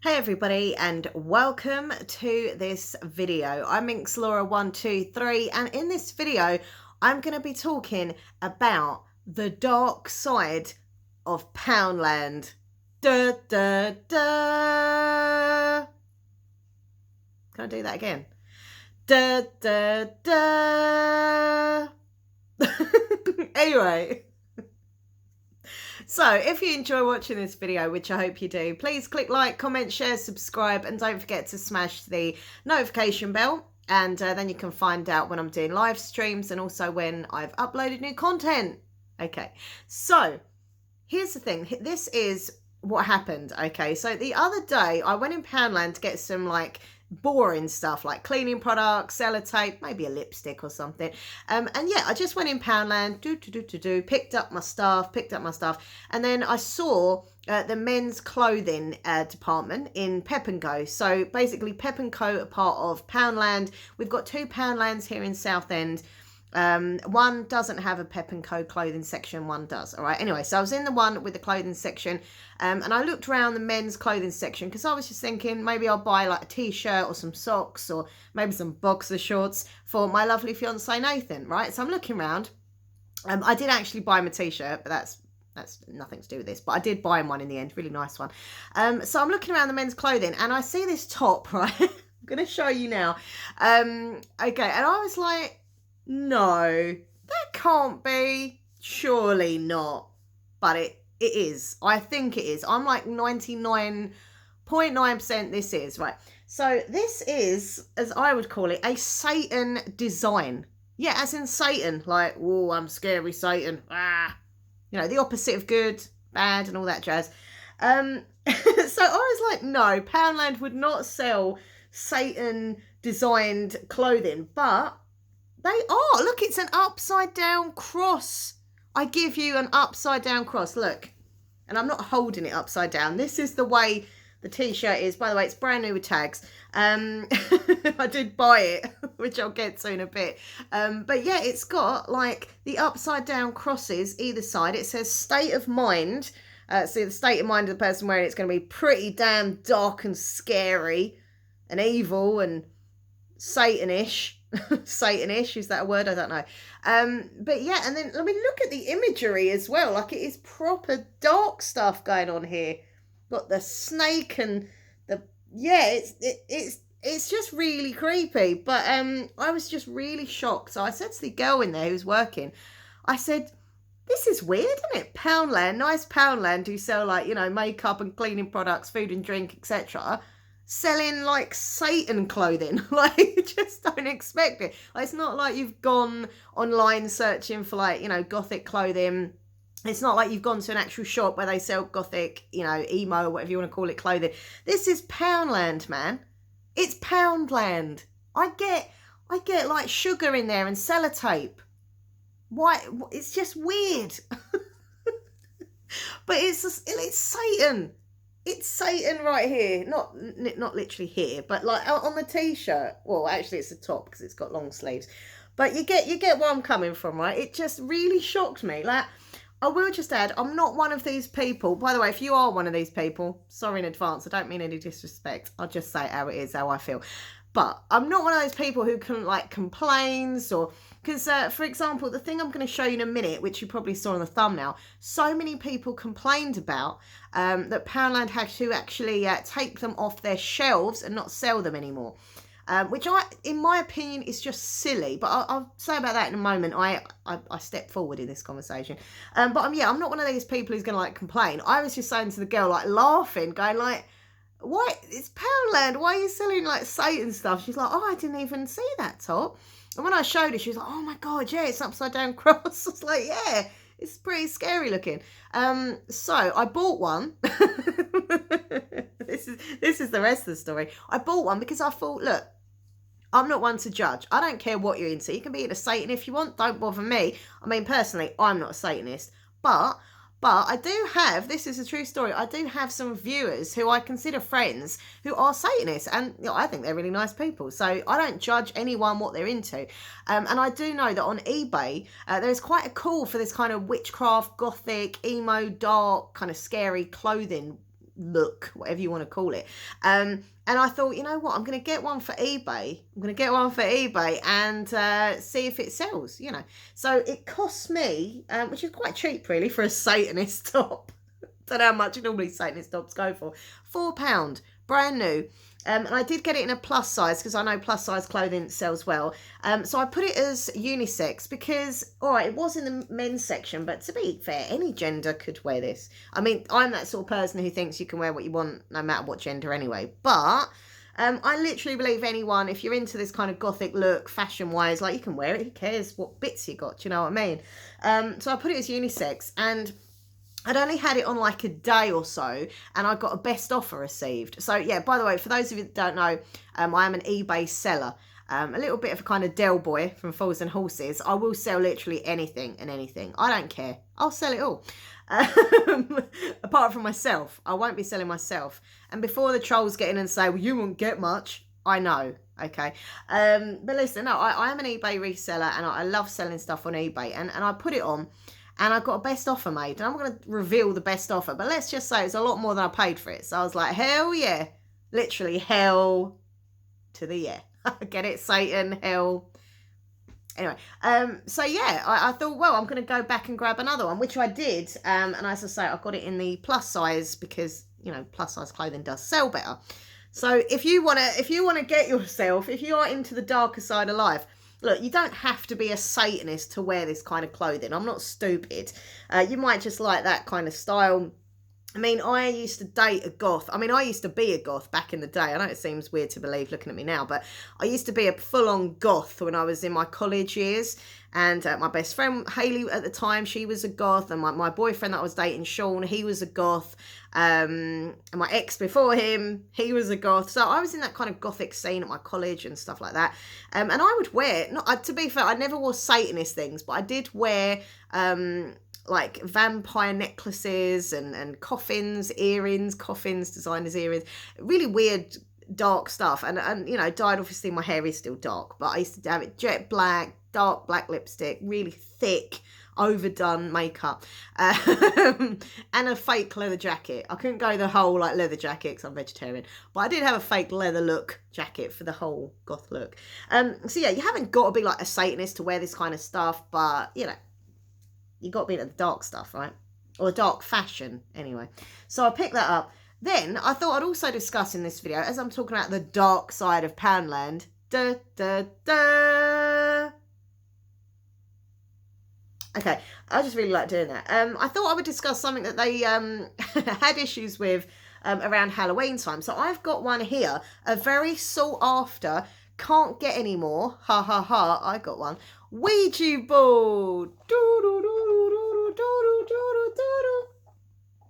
Hey everybody and welcome to this video. I'm Minxlaura123 and in this video I'm going to be talking about the dark side of Poundland. Da da da. Can I do that again? Da da da. Anyway. So, if you enjoy watching this video, which I hope you do, please click like, comment, share, subscribe, and don't forget to smash the notification bell. And then you can find out when I'm doing live streams and also when I've uploaded new content. Okay, so here's the thing. This is what happened, okay? So the other day, I went in Poundland to get some, like, boring stuff like cleaning products, sellotape, maybe a lipstick or something. And yeah, I just went in Poundland, picked up my stuff, and then I saw the men's clothing department in Pep & Co. So basically Pep & Co are part of Poundland. We've got two Poundlands here in Southend. One doesn't have a Pep & Co clothing section, one does. All right, anyway, so I was in the one with the clothing section, and I looked around the men's clothing section because I was just thinking maybe I'll buy like a t-shirt or some socks or maybe some boxer shorts for my lovely fiance Nathan, right? So I'm looking around. I did actually buy him a t-shirt, but that's nothing to do with this, but I did buy him one in the end, really nice one. So I'm looking around the men's clothing and I see this top, right? I'm gonna show you now. Okay, and I was like, no, that can't be. Surely not. But it is. I think it is. I'm like 99.9% this is, right? So this is, as I would call it, a Satan design. Yeah, as in Satan. Like, oh, I'm scary Satan. Ah. You know, the opposite of good, bad, and all that jazz. So I was like, no, Poundland would not sell Satan designed clothing, but they are. Look, it's an upside down cross. I give you an upside down cross. Look. And I'm not holding it upside down. This is the way the t-shirt is. By the way, it's brand new with tags. I did buy it, which I'll get to in a bit. But yeah, it's got like the upside down crosses either side. It says state of mind. So the state of mind of the person wearing it's going to be pretty damn dark and scary and evil and Satanish. Satanish, is that a word? I don't know. But yeah, and then I mean, look at the imagery as well. Like, it is proper dark stuff going on here. Got the snake and the it's just really creepy. But I was just really shocked. So I said to the girl in there who's working, I said, this is weird, isn't it? Poundland, nice Poundland, who sell, like, you know, makeup and cleaning products, food and drink, etc., selling like Satan clothing. Like, you just don't expect it. Like, it's not like you've gone online searching for, like, you know, gothic clothing. It's not like you've gone to an actual shop where they sell gothic, you know, emo, whatever you want to call it, clothing. This is Poundland, man. It's Poundland. I get like sugar in there and sellotape. Why? It's just weird. But it's Satan. It's Satan right here. Not literally here, but like on the t-shirt. Well, actually it's the top because it's got long sleeves. But you get where I'm coming from, right? It just really shocked me. Like, I will just add, I'm not one of these people. By the way, if you are one of these people, sorry in advance, I don't mean any disrespect. I'll just say it how it is, how I feel. But I'm not one of those people who can, like, complains or... Because, for example, the thing I'm going to show you in a minute, which you probably saw on the thumbnail, so many people complained about that Poundland had to actually take them off their shelves and not sell them anymore. Which, in my opinion, is just silly. But I'll say about that in a moment. I step forward in this conversation. But I'm not one of these people who's going to, like, complain. I was just saying to the girl, like, laughing, going, like, why? It's Poundland. Why are you selling, like, Satan stuff? She's like, oh, I didn't even see that top. And when I showed her, she was like, oh, my God, yeah, it's an upside down cross. I was like, yeah, it's pretty scary looking. So I bought one. This is the rest of the story. I bought one because I thought, look, I'm not one to judge. I don't care what you're into. You can be into Satan if you want. Don't bother me. I mean, personally, I'm not a Satanist. But I do have, this is a true story, I do have some viewers who I consider friends who are Satanists. And you know, I think they're really nice people. So I don't judge anyone what they're into. And I do know that on eBay, there's quite a call for this kind of witchcraft, gothic, emo, dark, kind of scary clothing look, whatever you want to call it. And I thought, you know what, I'm going to get one for eBay. And see if it sells, you know. So it cost me, which is quite cheap really for a Satanist top. Don't know how much normally Satanist tops go for. £4, brand new. And I did get it in a plus size because I know plus size clothing sells well. So I put it as unisex because, all right, it was in the men's section, but to be fair, any gender could wear this. I mean, I'm that sort of person who thinks you can wear what you want no matter what gender anyway. But I literally believe anyone, if you're into this kind of gothic look, fashion-wise, like you can wear it. Who cares what bits you got? Do you know what I mean? So I put it as unisex, and I'd only had it on like a day or so, and I got a best offer received. So yeah, by the way, for those of you that don't know, I am an eBay seller. A little bit of a kind of Del boy from Fools and Horses. I will sell literally anything and anything. I don't care. I'll sell it all. Apart from myself. I won't be selling myself. And before the trolls get in and say, well, you won't get much. I know. Okay. But listen, no, I am an eBay reseller, and I love selling stuff on eBay. And I put it on. And I got a best offer made. And I'm going to reveal the best offer. But let's just say it's a lot more than I paid for it. So I was like, hell yeah. Literally, hell to the yeah. Get it, Satan, hell. Anyway, so yeah, I thought, well, I'm going to go back and grab another one, which I did. And as I say, I got it in the plus size because, you know, plus size clothing does sell better. So if you want to get yourself, if you are into the darker side of life, look, you don't have to be a Satanist to wear this kind of clothing. I'm not stupid. You might just like that kind of style. I mean, I used to date a goth. I mean, I used to be a goth back in the day. I know it seems weird to believe looking at me now, but I used to be a full-on goth when I was in my college years. And my best friend, Hayley, at the time, she was a goth. And my boyfriend that I was dating, Sean, he was a goth. And my ex before him, he was a goth. So I was in that kind of gothic scene at my college and stuff like that. And I would wear, to be fair, I never wore Satanist things, but I did wear like vampire necklaces and coffins, earrings, designers' earrings, really weird, dark stuff. And you know, dyed, obviously my hair is still dark, but I used to have it jet black, dark black lipstick, really thick, overdone makeup, and a fake leather jacket. I couldn't go the whole like leather jacket because I'm vegetarian, but I did have a fake leather look jacket for the whole goth look. So yeah, you haven't got to be like a Satanist to wear this kind of stuff, but you know, you got to be into the dark stuff, right? Or dark fashion, anyway. So I picked that up. Then I thought I'd also discuss in this video, as I'm talking about the dark side of Poundland. Da, da, da. Okay, I just really like doing that. I thought I would discuss something that they had issues with around Halloween time. So I've got one here, a very sought after, can't get any more, ha ha ha, I got one, Ouija Board.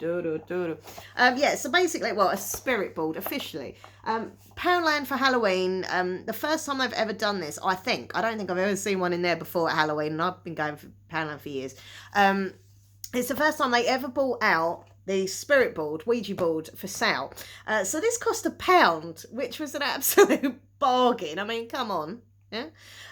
Yeah, so basically, well, a spirit board officially. Poundland for Halloween. The first time I've ever done this, I don't think I've ever seen one in there before at Halloween, and I've been going for Poundland for years. It's the first time they ever brought out the spirit board, Ouija board, for sale. So this cost £1, which was an absolute bargain. I mean, come on. Yeah.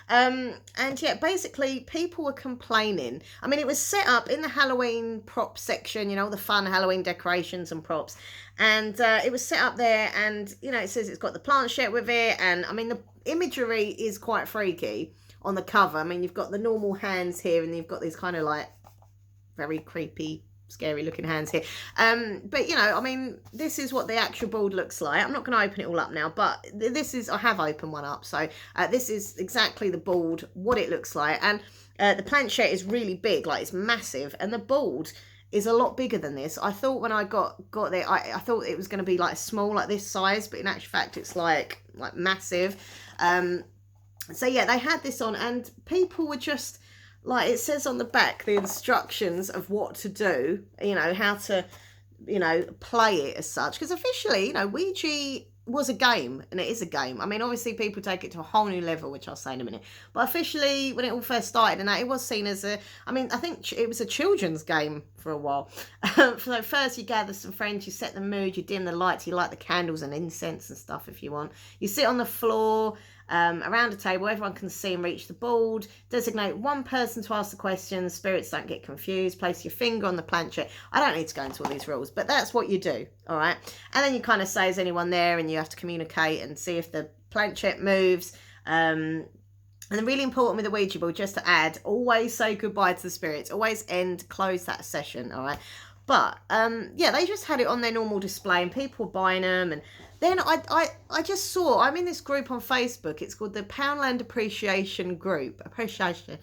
And yeah, basically people were complaining. I mean, it was set up in the Halloween prop section, you know, the fun Halloween decorations and props. And it was set up there, and, you know, it says it's got the planchette with it. And I mean, the imagery is quite freaky on the cover. I mean, you've got the normal hands here, and you've got these kind of like very creepy, scary looking hands here. But, you know, I mean, this is what the actual board looks like. I'm not going to open it all up now, but this is, I have opened one up. So this is exactly the board, what it looks like. And the planchette is really big, like it's massive. And the board is a lot bigger than this. I thought when I got there, I thought it was going to be like small, like this size, but in actual fact, it's like massive. So yeah, they had this on, and people were just, like, it says on the back, the instructions of what to do, you know, how to, you know, play it as such. Because officially, you know, Ouija was a game, and it is a game. I mean, obviously people take it to a whole new level, which I'll say in a minute. But officially, when it all first started, and that, it was seen as a, I mean, I think it was a children's game for a while. So first you gather some friends, you set the mood, you dim the lights, you light the candles and incense and stuff if you want. You sit on the floor, around a table. Everyone can see and reach the board. Designate one person to ask the questions. Spirits don't get confused. Place your finger on the planchette. I don't need to go into all these rules, but that's what you do, all right? And then you kind of say, is anyone there? And you have to communicate and see if the planchette moves. And then really important with the Ouija board, just to add, always say goodbye to the spirits. Always close that session, all right? But, yeah, they just had it on their normal display and people were buying them. And then I just saw, I'm in this group on Facebook. It's called the Poundland Appreciation Group. Appreciation.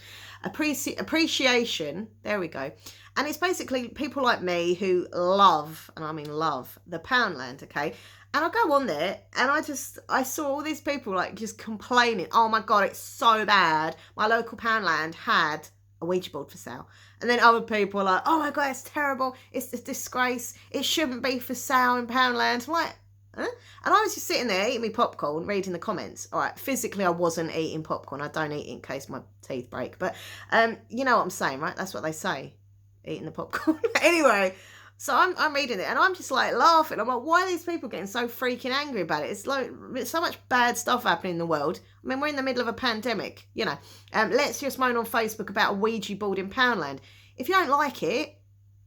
There we go. And it's basically people like me who love, and I mean love, the Poundland, okay? And I go on there and I saw all these people like just complaining. Oh my God, it's so bad. My local Poundland had a Ouija board for sale. And then other people are like, oh my God, it's terrible. It's a disgrace. It shouldn't be for sale in Poundland. I'm like, huh? And I was just sitting there eating my popcorn, reading the comments. All right, physically I wasn't eating popcorn. I don't eat it in case my teeth break. But you know what I'm saying, right? That's what they say, eating the popcorn. Anyway, so I'm reading it and I'm just like laughing. I'm like, why are these people getting so freaking angry about it? It's like it's so much bad stuff happening in the world. I mean, we're in the middle of a pandemic, you know. Let's just moan on Facebook about a Ouija board in Poundland. If you don't like it,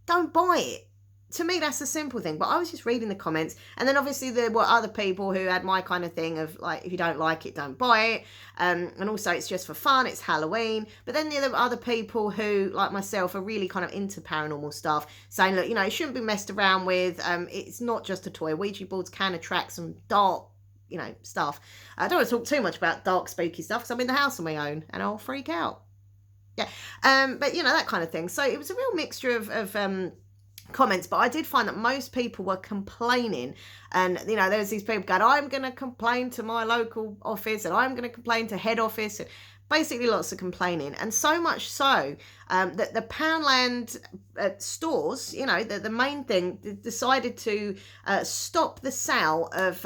don't buy it. To me, that's a simple thing. But I was just reading the comments. And then obviously there were other people who had my kind of thing of like, if you don't like it, don't buy it. And also it's just for fun. It's Halloween. But then there were other people who, like myself, are really kind of into paranormal stuff. Saying, look, you know, it shouldn't be messed around with. It's not just a toy. Ouija boards can attract some dark, you know, stuff. I don't want to talk too much about dark, spooky stuff because I'm in the house on my own and I'll freak out. Yeah. But, you know, that kind of thing. So it was a real mixture of comments, but I did find that most people were complaining, and you know, there's these people going, I'm going to complain to my local office and I'm going to complain to head office, and basically lots of complaining. And so much so that the Poundland stores, you know, the main thing, decided to stop the sale of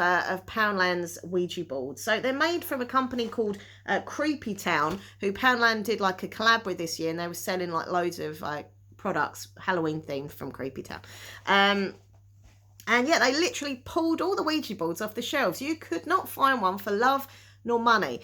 Poundland's Ouija boards. So they're made from a company called Creepy Town, who Poundland did like a collab with this year, and they were selling like loads of like products, Halloween themed, from Creepy Town. And yeah, they literally pulled all the Ouija boards off the shelves. You could not find one for love nor money.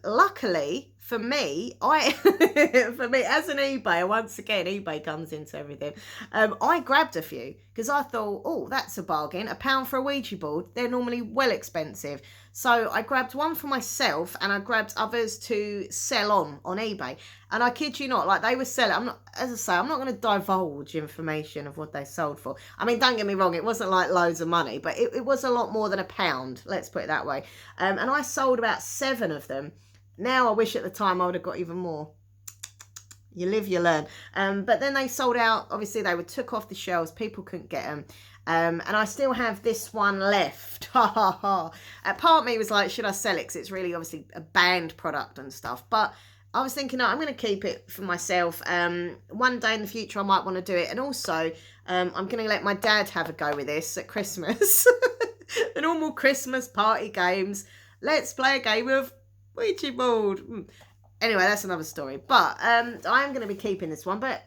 Luckily for me, for me as an eBayer, once again, eBay comes into everything. I grabbed a few because I thought, oh, that's a bargain. £1 for a Ouija board. They're normally well expensive. So I grabbed one for myself and I grabbed others to sell on eBay. And I kid you not, like they were selling, as I say, I'm not going to divulge information of what they sold for. I mean, don't get me wrong, it wasn't like loads of money, but it was a lot more than £1, let's put it that way. And I sold about 7 of them. Now I wish at the time I would have got even more. You live, you learn. But then they sold out. Obviously, they were took off the shelves. People couldn't get them. And I still have this one left. Ha ha ha. Part of me was like, should I sell it? Because it's really obviously a banned product and stuff. But I was thinking, no, I'm going to keep it for myself. One day in the future, I might want to do it. And also, I'm going to let my dad have a go with this at Christmas. The normal Christmas party games. Let's play a game of Ouija board. Anyway, that's another story. But I'm going to be keeping this one. But,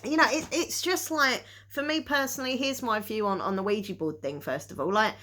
you know, it's just like, for me personally, here's my view on the Ouija board thing, first of all. Like,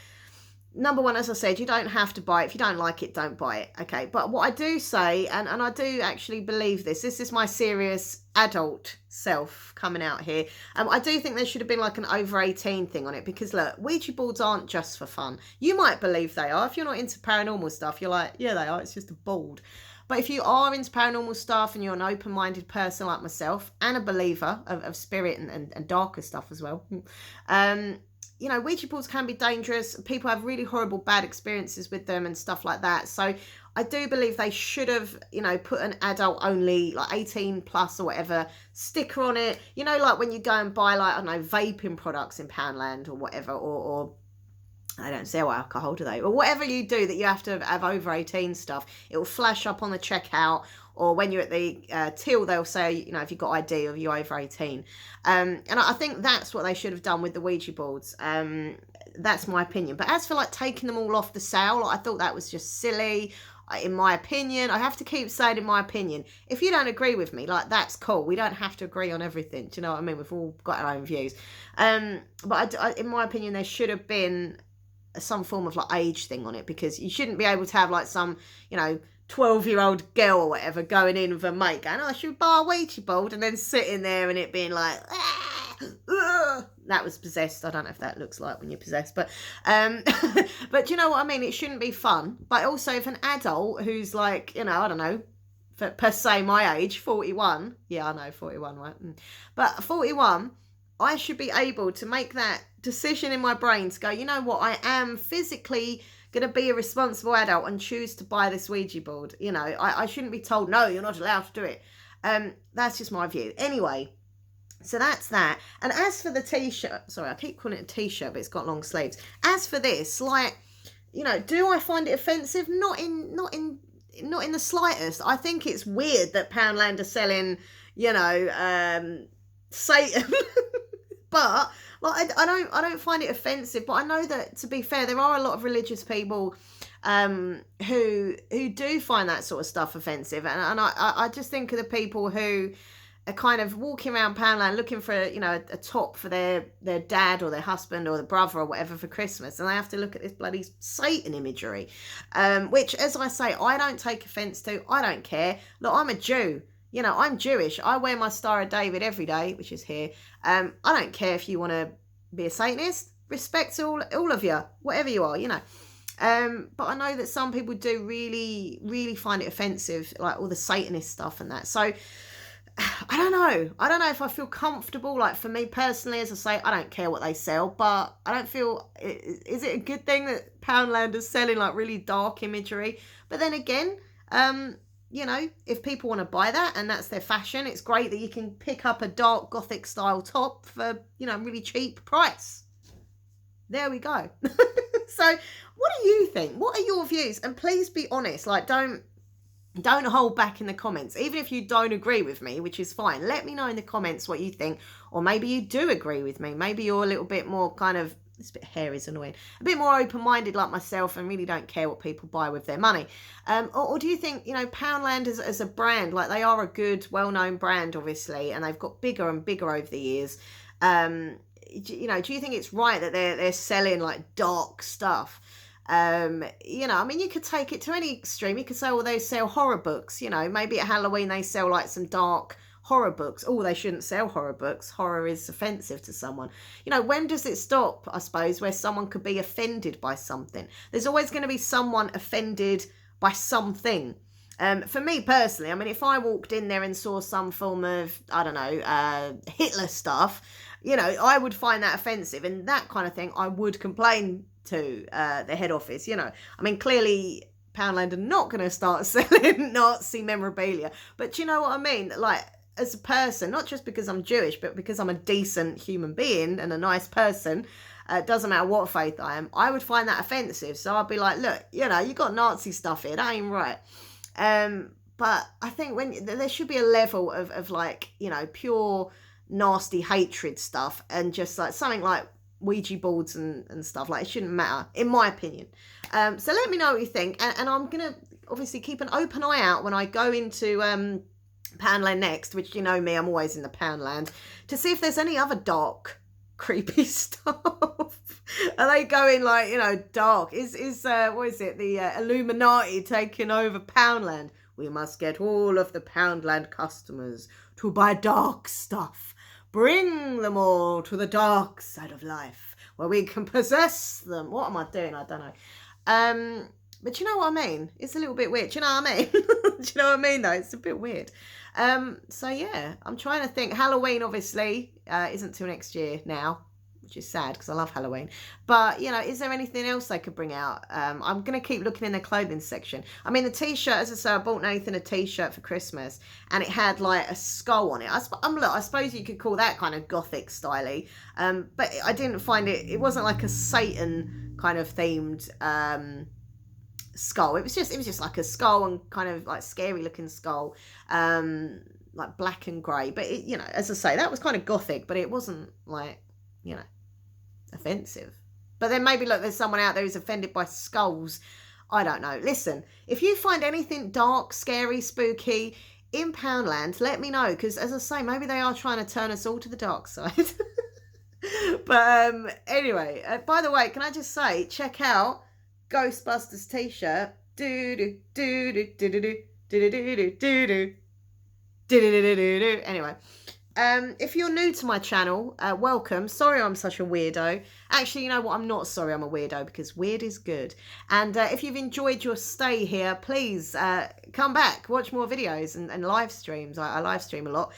number one, as I said, you don't have to buy it. If you don't like it, don't buy it. Okay, but what I do say, and I do actually believe this is my serious adult self coming out here. I do think there should have been like an over 18 thing on it, because look, Ouija boards aren't just for fun. You might believe they are. If you're not into paranormal stuff, you're like, yeah, they are. It's just a board. But if you are into paranormal stuff and you're an open-minded person like myself and a believer of spirit and darker stuff as well, you know, Ouija boards can be dangerous. People have really horrible, bad experiences with them and stuff like that. So I do believe they should have, you know, put an adult only, like 18 plus or whatever, sticker on it. You know, like when you go and buy, like, I don't know, vaping products in Poundland or whatever, or I don't sell alcohol, do they? Or whatever you do that you have to have over 18 stuff, it will flash up on the checkout. Or when you're at the till, they'll say, you know, if you've got ID of you over 18. And I think that's what they should have done with the Ouija boards. That's my opinion. But as for like taking them all off the sale, I thought that was just silly. In my opinion, I have to keep saying in my opinion. If you don't agree with me, like, that's cool. We don't have to agree on everything. Do you know what I mean? We've all got our own views. But in my opinion, there should have been some form of like age thing on it, because you shouldn't be able to have like some, 12-year-old girl or whatever going in with a mate going, oh, I should buy a Ouija board, and then sitting there and it being like, that was possessed. I don't know if that looks like when you're possessed, but but you know what I mean? It shouldn't be fun. But also if an adult who's like, I don't know, per se my age, 41, yeah, I know, 41, right? But 41, I should be able to make that decision in my brain to go, you know what, I am physically going to be a responsible adult and choose to buy this Ouija board. I shouldn't be told, no, you're not allowed to do it. That's just my view. Anyway, so that's that. And as for the T-shirt, sorry, I keep calling it a T-shirt, but it's got long sleeves. As for this, like, do I find it offensive? Not in the slightest. I think it's weird that Poundland are selling, Satan. But like, I don't find it offensive. But I know that, to be fair, there are a lot of religious people who do find that sort of stuff offensive, and I just think of the people who are kind of walking around Poundland looking for a top for their dad or their husband or the brother or whatever for Christmas, and they have to look at this bloody Satan imagery, which, as I say, I don't take offence to. I don't care. Look, I'm a Jew. I'm Jewish. I wear my Star of David every day, which is here. I don't care if you want to be a Satanist. Respect to all of you, whatever you are, But I know that some people do really, really find it offensive, like all the Satanist stuff and that. So I don't know. I don't know if I feel comfortable. Like, for me personally, as I say, I don't care what they sell, but I don't feel, is it a good thing that Poundland is selling like really dark imagery? But then again, if people want to buy that and that's their fashion, it's great that you can pick up a dark Gothic style top for, really cheap price. There we go. So what do you think? What are your views? And please be honest. Like, don't hold back in the comments. Even if you don't agree with me, which is fine, let me know in the comments what you think. Or maybe you do agree with me. Maybe you're a little bit more kind of, this bit of hair is annoying, a bit more open-minded like myself and really don't care what people buy with their money. Or do you think, Poundland as a brand, like, they are a good, well-known brand, obviously, and they've got bigger and bigger over the years. Do you think it's right that they're selling like dark stuff? I mean, you could take it to any extreme. You could say, well, they sell horror books. Maybe at Halloween they sell like some dark horror books. Oh, they shouldn't sell horror books. Horror is offensive to someone. When does it stop, I suppose, where someone could be offended by something? There's always going to be someone offended by something. For me personally, I mean, if I walked in there and saw some form of, I don't know, Hitler stuff, I would find that offensive, and that kind of thing I would complain to the head office. I mean, clearly Poundland are not going to start selling Nazi memorabilia, but you know what I mean? Like, as a person, not just because I'm Jewish, but because I'm a decent human being and a nice person, doesn't matter what faith I am, I would find that offensive. So I'd be like, look, you got Nazi stuff here, that ain't right. But I think there should be a level of like, pure nasty hatred stuff, and just like something like Ouija boards and stuff, like, it shouldn't matter, in my opinion. So let me know what you think, and I'm gonna obviously keep an open eye out when I go into Poundland next, which, you know me, I'm always in the Poundland, to see if there's any other dark, creepy stuff. Are they going like, dark? Is what is it, the Illuminati taking over Poundland? We must get all of the Poundland customers to buy dark stuff. Bring them all to the dark side of life, where we can possess them. What am I doing? I don't know. But you know what I mean? It's a little bit weird. Do you know what I mean? Do you know what I mean, though? It's a bit weird. So, yeah, I'm trying to think. Halloween, obviously, isn't till next year now, which is sad because I love Halloween. But, is there anything else they could bring out? I'm going to keep looking in the clothing section. I mean, the T-shirt, as I say, I bought Nathan a T-shirt for Christmas, and it had, like, a skull on it. Look, I suppose you could call that kind of gothic styly. But I didn't find it wasn't like a Satan kind of themed skull. It was just like a skull, and kind of like scary looking skull, like black and grey. But it, as I say, that was kind of gothic, but it wasn't like, offensive. But then maybe, look, there's someone out there who's offended by skulls. I don't know. Listen, if you find anything dark, scary, spooky in Poundland, let me know, because, as I say, maybe they are trying to turn us all to the dark side. But anyway, by the way, can I just say, check out Ghostbusters t-shirt. Do do do do do do do do do do do do. Anyway, if you're new to my channel, welcome. Sorry I'm such a weirdo. Actually, you know what? I'm not sorry I'm a weirdo, because weird is good. And if you've enjoyed your stay here, please come back, watch more videos and live streams. I live stream a lot.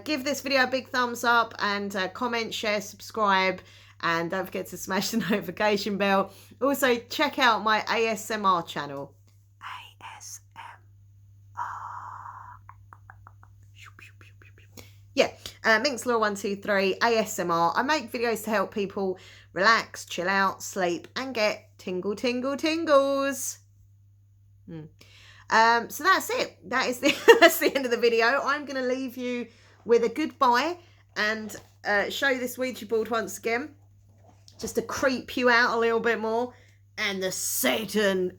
Give this video a big thumbs up, and comment, share, subscribe. And don't forget to smash the notification bell. Also, check out my ASMR channel. Yeah, Minxlaw123 ASMR. I make videos to help people relax, chill out, sleep, and get tingle, tingle, tingles. So that's it. That is that's the end of the video. I'm going to leave you with a goodbye and show you this Ouija board once again, just to creep you out a little bit more. And the Satan.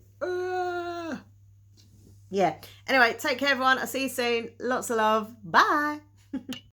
Yeah. Anyway, take care, everyone. I'll see you soon. Lots of love. Bye.